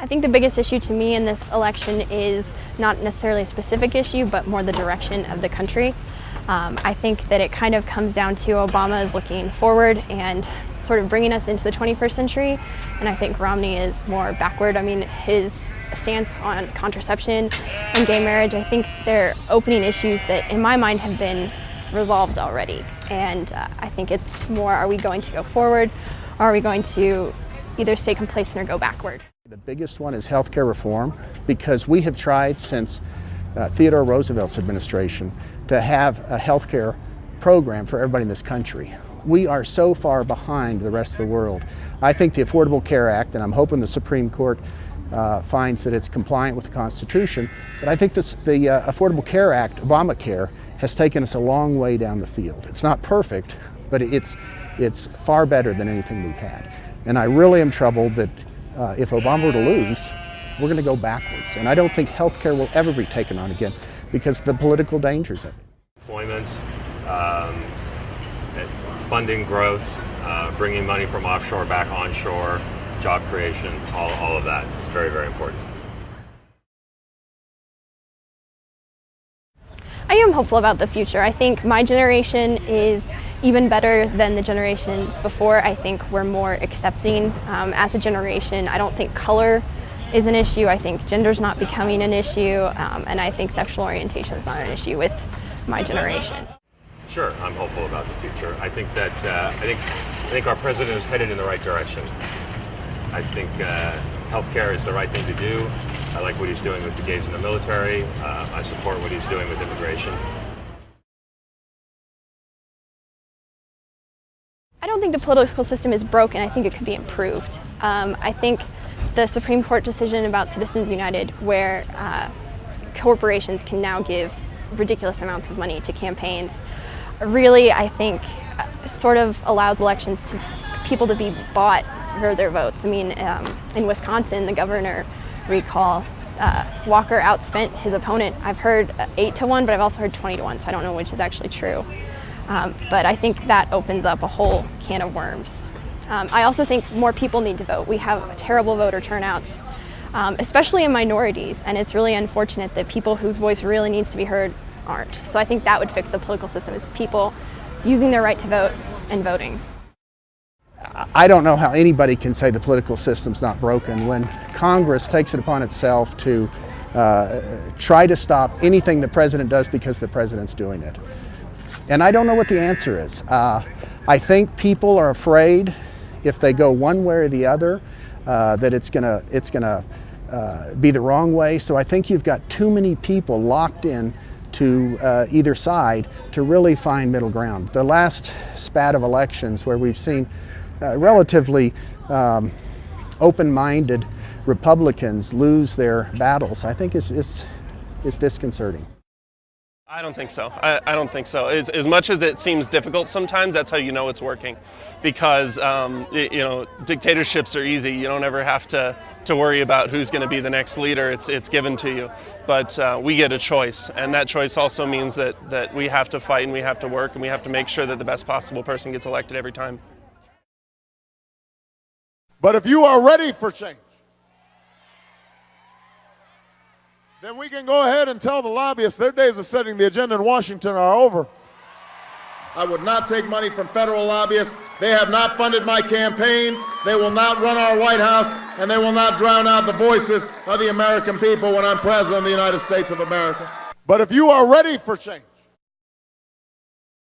I think the biggest issue to me in this election is not necessarily a specific issue, but more the direction of the country. I think that it kind of comes down to Obama is looking forward and sort of bringing us into the 21st century, and I think Romney is more backward. I mean, his stance on contraception and gay marriage, I think they're opening issues that in my mind have been resolved already, and I think it's more, are we going to go forward, or are we going to either stay complacent or go backward? The biggest one is healthcare reform, because we have tried since Theodore Roosevelt's administration to have a healthcare program for everybody in this country. We are so far behind the rest of the world. I think the Affordable Care Act, and I'm hoping the Supreme Court finds that it's compliant with the Constitution, but I think the Affordable Care Act, Obamacare, has taken us a long way down the field. It's not perfect, but it's far better than anything we've had. And I really am troubled that if Obama were to lose, we're going to go backwards. And I don't think health care will ever be taken on again because of the political dangers of it. Employment, funding growth, bringing money from offshore back onshore, job creation, all of that is very, very important. I am hopeful about the future. I think my generation is even better than the generations before. I think we're more accepting as a generation. I don't think color is an issue. I think gender's not becoming an issue, and I think sexual orientation is not an issue with my generation. Sure, I'm hopeful about the future. I think that I think our president is headed in the right direction. I think healthcare is the right thing to do. I like what he's doing with the gays in the military. I support what he's doing with immigration. I don't think the political system is broken. I think it could be improved. I think the Supreme Court decision about Citizens United, where corporations can now give ridiculous amounts of money to campaigns, really, I think, sort of allows elections to people to be bought for their votes. I mean, in Wisconsin, the governor recall, Walker outspent his opponent. I've heard 8-1, but I've also heard 20-1, so I don't know which is actually true. But I think that opens up a whole can of worms. I also think more people need to vote. We have terrible voter turnouts, especially in minorities, and it's really unfortunate that people whose voice really needs to be heard aren't. So I think that would fix the political system, is people using their right to vote and voting. I don't know how anybody can say the political system's not broken when Congress takes it upon itself to try to stop anything the president does because the president's doing it. And I don't know what the answer is. I think people are afraid if they go one way or the other that it's gonna be the wrong way. So I think you've got too many people locked in to either side to really find middle ground. The last spat of elections where we've seen relatively open-minded Republicans lose their battles, I think is disconcerting. I don't think so. I don't think so. As much as it seems difficult sometimes, that's how you know it's working. Because, dictatorships are easy. You don't ever have to worry about who's going to be the next leader. It's given to you. But we get a choice. And that choice also means that we have to fight and we have to work and we have to make sure that the best possible person gets elected every time. But if you are ready for change, then we can go ahead and tell the lobbyists their days of setting the agenda in Washington are over. I would not take money from federal lobbyists. They have not funded my campaign. They will not run our White House, and they will not drown out the voices of the American people when I'm president of the United States of America. But if you are ready for change,